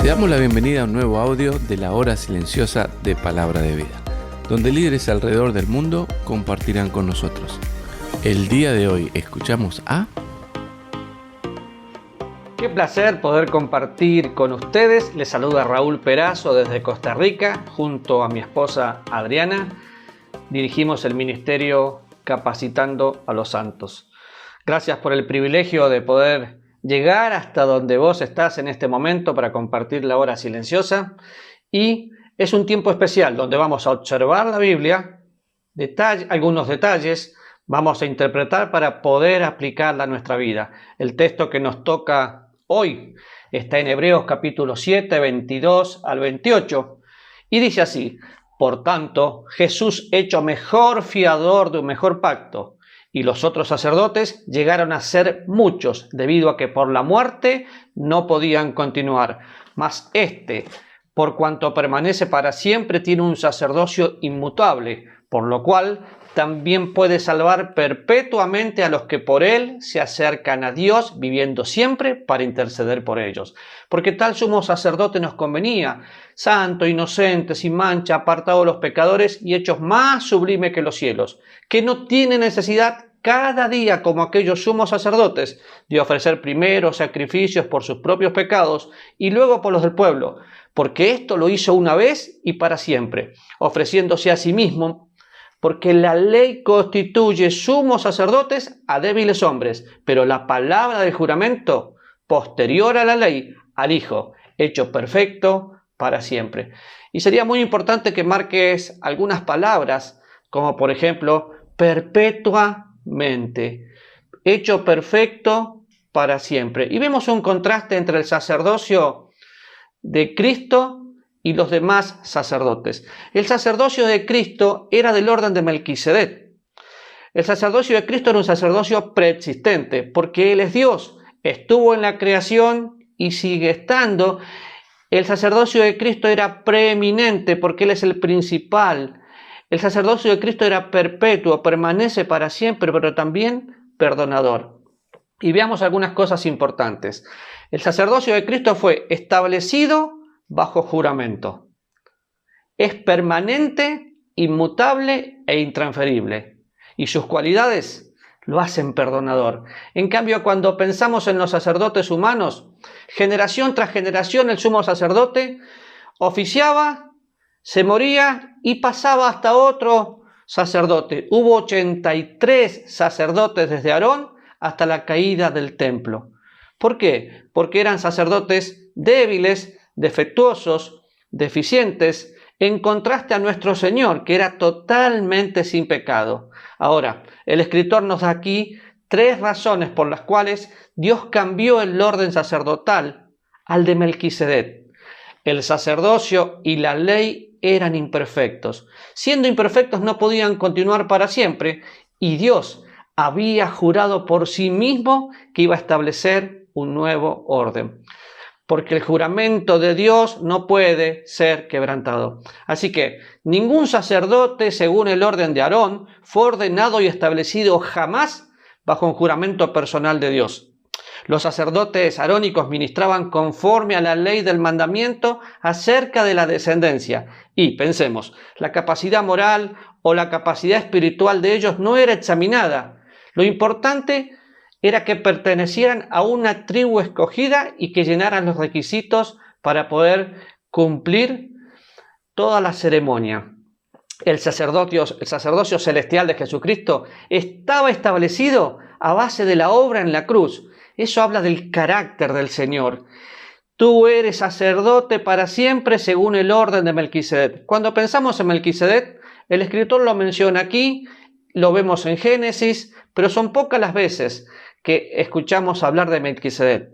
Te damos la bienvenida a un nuevo audio de la hora silenciosa de Palabra de Vida, donde líderes alrededor del mundo compartirán con nosotros. El día de hoy escuchamos a... Qué placer poder compartir con ustedes. Les saluda Raúl Perazo desde Costa Rica, junto a mi esposa Adriana. Dirigimos el ministerio Capacitando a los Santos. Gracias por el privilegio de poder llegar hasta donde vos estás en este momento para compartir la hora silenciosa. Y es un tiempo especial donde vamos a observar la Biblia, algunos detalles, vamos a interpretar para poder aplicarla a nuestra vida. El texto que nos toca hoy está en Hebreos capítulo 7, 22 al 28, y dice así: por tanto, Jesús, hecho mejor fiador de un mejor pacto, y los otros sacerdotes llegaron a ser muchos, debido a que por la muerte no podían continuar. Mas este, por cuanto permanece para siempre, tiene un sacerdocio inmutable, por lo cual también puede salvar perpetuamente a los que por él se acercan a Dios, viviendo siempre para interceder por ellos. Porque tal sumo sacerdote nos convenía, santo, inocente, sin mancha, apartado de los pecadores y hechos más sublime que los cielos, que no tiene necesidad cada día, como aquellos sumos sacerdotes, de ofrecer primero sacrificios por sus propios pecados y luego por los del pueblo, porque esto lo hizo una vez y para siempre, ofreciéndose a sí mismo, porque la ley constituye sumos sacerdotes a débiles hombres, pero la palabra del juramento, posterior a la ley, al Hijo, hecho perfecto para siempre. Y sería muy importante que marques algunas palabras, como por ejemplo, perpetuamente, hecho perfecto para siempre. Y vemos un contraste entre el sacerdocio de Cristo y los demás sacerdotes. El sacerdocio de Cristo era del orden de Melquisedec. El sacerdocio de Cristo era un sacerdocio preexistente, porque Él es Dios, estuvo en la creación y sigue estando. El sacerdocio de Cristo era preeminente, porque Él es el principal. El sacerdocio de Cristo era perpetuo, permanece para siempre, pero también perdonador. Y veamos algunas cosas importantes. El sacerdocio de Cristo fue establecido bajo juramento. Es permanente, inmutable e intransferible. Y sus cualidades lo hacen perdonador. En cambio, cuando pensamos en los sacerdotes humanos, generación tras generación el sumo sacerdote oficiaba, se moría y pasaba hasta otro sacerdote. Hubo 83 sacerdotes desde Aarón hasta la caída del templo. ¿Por qué? Porque eran sacerdotes débiles, defectuosos, deficientes, en contraste a nuestro Señor, que era totalmente sin pecado. Ahora, el escritor nos da aquí 3 razones por las cuales Dios cambió el orden sacerdotal al de Melquisedec. El sacerdocio y la ley eran imperfectos. Siendo imperfectos no podían continuar para siempre, y Dios había jurado por sí mismo que iba a establecer un nuevo orden. Porque el juramento de Dios no puede ser quebrantado. Así que ningún sacerdote, según el orden de Aarón, fue ordenado y establecido jamás bajo un juramento personal de Dios. Los sacerdotes arónicos ministraban conforme a la ley del mandamiento acerca de la descendencia. Y pensemos, la capacidad moral o la capacidad espiritual de ellos no era examinada. Lo importante era que pertenecieran a una tribu escogida y que llenaran los requisitos para poder cumplir toda la ceremonia. El sacerdocio celestial de Jesucristo estaba establecido a base de la obra en la cruz. Eso habla del carácter del Señor. Tú eres sacerdote para siempre según el orden de Melquisedec. Cuando pensamos en Melquisedec, el escritor lo menciona aquí, lo vemos en Génesis, pero son pocas las veces que escuchamos hablar de Melquisedec.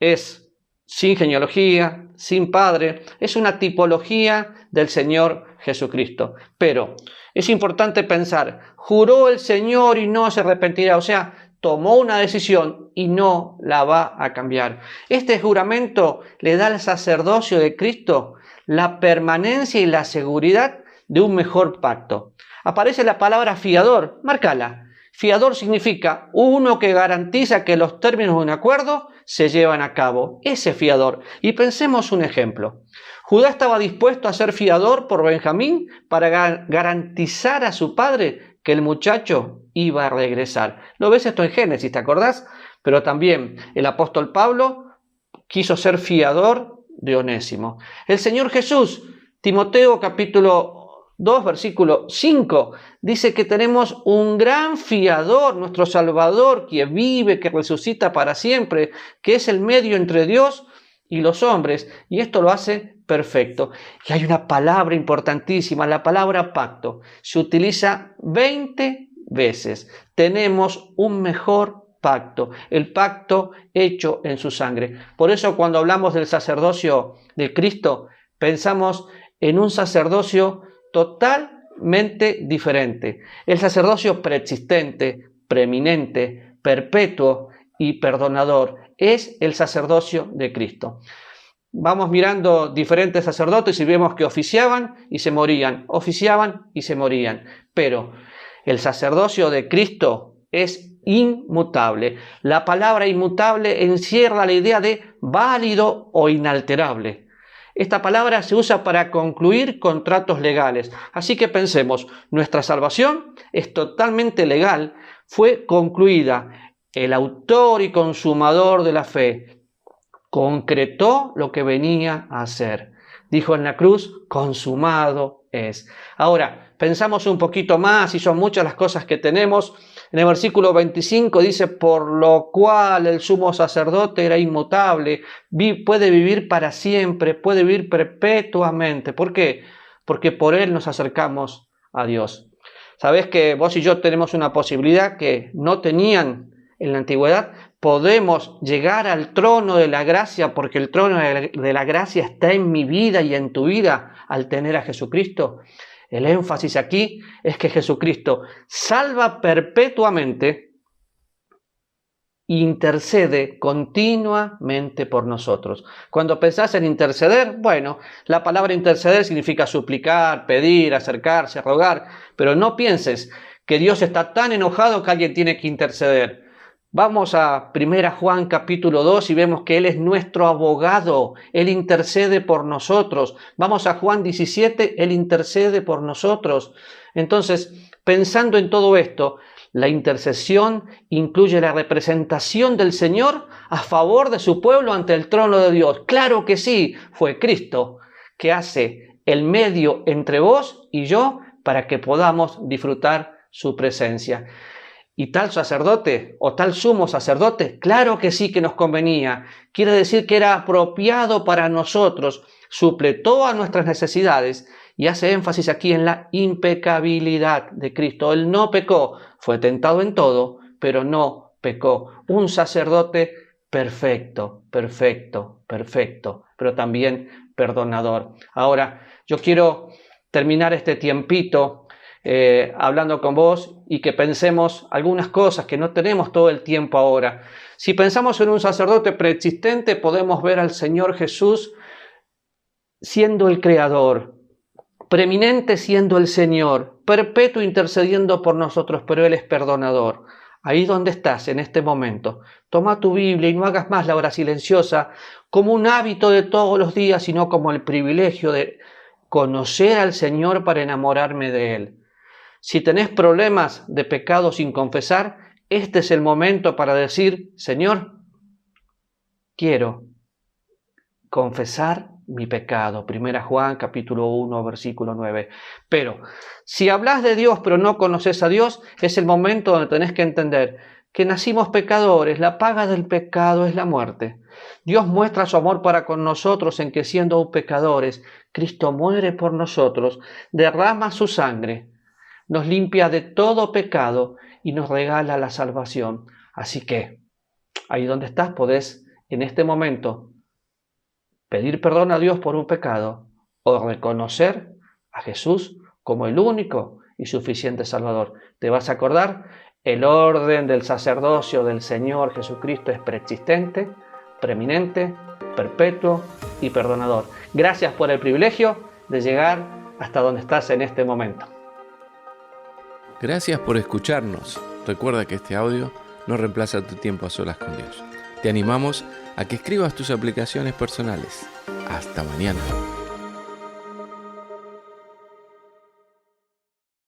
Es sin genealogía, sin padre, es una tipología del Señor Jesucristo. Pero es importante pensar, juró el Señor y no se arrepentirá, o sea, tomó una decisión y no la va a cambiar. Este juramento le da al sacerdocio de Cristo la permanencia y la seguridad de un mejor pacto. Aparece la palabra fiador, márcala. Fiador significa uno que garantiza que los términos de un acuerdo se llevan a cabo. Ese fiador. Y pensemos un ejemplo. Judá estaba dispuesto a ser fiador por Benjamín para garantizar a su padre que el muchacho iba a regresar. ¿Lo ves esto en Génesis, te acordás? Pero también el apóstol Pablo quiso ser fiador de Onésimo. El Señor Jesús, Timoteo capítulo 2, versículo 5, dice que tenemos un gran fiador, nuestro Salvador, que vive, que resucita para siempre, que es el medio entre Dios y los hombres, y esto lo hace perfecto. Y hay una palabra importantísima, la palabra pacto. Se utiliza 20 veces. Tenemos un mejor pacto, el pacto hecho en su sangre. Por eso cuando hablamos del sacerdocio de Cristo, pensamos en un sacerdocio totalmente diferente. El sacerdocio preexistente, preeminente, perpetuo y perdonador es el sacerdocio de Cristo. Vamos mirando diferentes sacerdotes y vemos que oficiaban y se morían, oficiaban y se morían. Pero el sacerdocio de Cristo es inmutable. La palabra inmutable encierra la idea de válido o inalterable. Esta palabra se usa para concluir contratos legales. Así que pensemos, nuestra salvación es totalmente legal, fue concluida. El autor y consumador de la fe concretó lo que venía a hacer. Dijo en la cruz, consumado es. Ahora, pensamos un poquito más y son muchas las cosas que tenemos. En el versículo 25 dice, por lo cual el sumo sacerdote era inmutable, puede vivir para siempre, puede vivir perpetuamente. ¿Por qué? Porque por él nos acercamos a Dios. Sabés que vos y yo tenemos una posibilidad que no tenían en la antigüedad. Podemos llegar al trono de la gracia porque el trono de la gracia está en mi vida y en tu vida al tener a Jesucristo. El énfasis aquí es que Jesucristo salva perpetuamente e intercede continuamente por nosotros. Cuando pensás en interceder, bueno, la palabra interceder significa suplicar, pedir, acercarse, rogar, pero no pienses que Dios está tan enojado que alguien tiene que interceder. Vamos a 1 Juan capítulo 2 y vemos que Él es nuestro abogado. Él intercede por nosotros. Vamos a Juan 17, Él intercede por nosotros. Entonces, pensando en todo esto, la intercesión incluye la representación del Señor a favor de su pueblo ante el trono de Dios. Claro que sí, fue Cristo que hace el medio entre vos y yo para que podamos disfrutar su presencia. ¿Y tal sacerdote o tal sumo sacerdote? Claro que sí que nos convenía. Quiere decir que era apropiado para nosotros, suple todas nuestras necesidades y hace énfasis aquí en la impecabilidad de Cristo. Él no pecó, fue tentado en todo, pero no pecó. Un sacerdote perfecto, perfecto, perfecto, pero también perdonador. Ahora, yo quiero terminar este tiempito hablando con vos y que pensemos algunas cosas que no tenemos todo el tiempo ahora. Si pensamos en un sacerdote preexistente, podemos ver al Señor Jesús siendo el Creador, preeminente siendo el Señor, perpetuo intercediendo por nosotros, pero Él es perdonador. Ahí donde estás en este momento, toma tu Biblia y no hagas más la hora silenciosa como un hábito de todos los días, sino como el privilegio de conocer al Señor para enamorarme de Él. Si tenés problemas de pecado sin confesar, este es el momento para decir, Señor, quiero confesar mi pecado. 1 Juan capítulo 1, versículo 9. Pero si hablas de Dios pero no conoces a Dios, es el momento donde tenés que entender que nacimos pecadores, la paga del pecado es la muerte. Dios muestra su amor para con nosotros en que siendo pecadores, Cristo muere por nosotros, derrama su sangre, nos limpia de todo pecado y nos regala la salvación. Así que, ahí donde estás, podés en este momento pedir perdón a Dios por un pecado o reconocer a Jesús como el único y suficiente Salvador. ¿Te vas a acordar? El orden del sacerdocio del Señor Jesucristo es preexistente, preeminente, perpetuo y perdonador. Gracias por el privilegio de llegar hasta donde estás en este momento. Gracias por escucharnos. Recuerda que este audio no reemplaza tu tiempo a solas con Dios. Te animamos a que escribas tus aplicaciones personales. Hasta mañana.